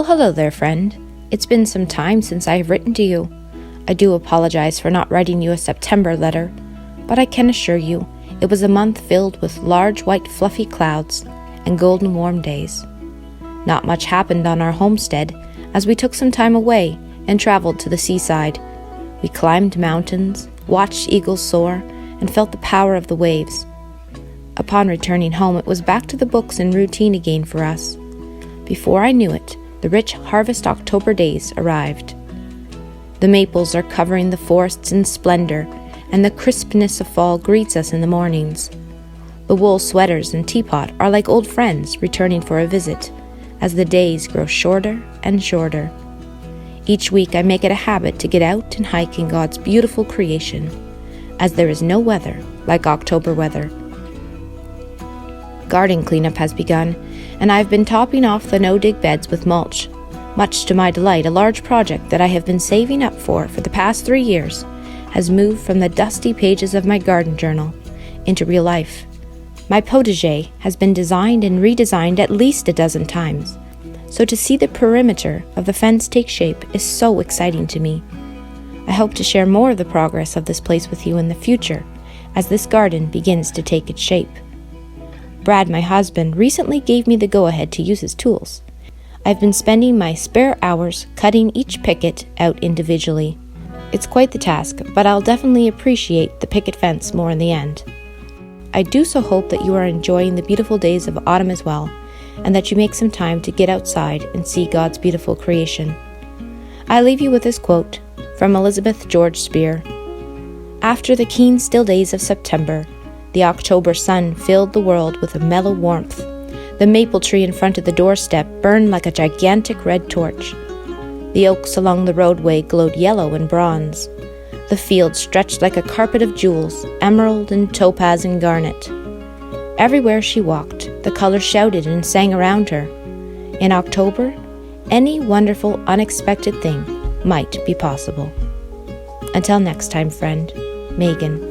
Well, hello there, friend. It's been some time since I have written to you. I do apologize for not writing you a September letter, but I can assure you it was a month filled with large white fluffy clouds and golden warm days. Not much happened on our homestead as we took some time away and traveled to the seaside. We climbed mountains, watched eagles soar, and felt the power of the waves. Upon returning home, it was back to the books and routine again for us. Before I knew it, the rich harvest October days arrived. The maples are covering the forests in splendor, and the crispness of fall greets us in the mornings. The wool sweaters and teapot are like old friends returning for a visit, as the days grow shorter and shorter. Each week I make it a habit to get out and hike in God's beautiful creation, as there is no weather like October weather. Garden cleanup has begun, and I've been topping off the no-dig beds with mulch. Much to my delight, a large project that I have been saving up for the past 3 years has moved from the dusty pages of my garden journal into real life. My potager has been designed and redesigned at least a dozen times, so to see the perimeter of the fence take shape is so exciting to me. I hope to share more of the progress of this place with you in the future as this garden begins to take its shape. Brad, my husband, recently gave me the go-ahead to use his tools. I've been spending my spare hours cutting each picket out individually. It's quite the task, but I'll definitely appreciate the picket fence more in the end. I do so hope that you are enjoying the beautiful days of autumn as well, and that you make some time to get outside and see God's beautiful creation. I leave you with this quote from Elizabeth George Spear. After the keen still days of September, the October sun filled the world with a mellow warmth. The maple tree in front of the doorstep burned like a gigantic red torch. The oaks along the roadway glowed yellow and bronze. The field stretched like a carpet of jewels, emerald and topaz and garnet. Everywhere she walked, the colors shouted and sang around her. In October, any wonderful, unexpected thing might be possible. Until next time, friend, Megan.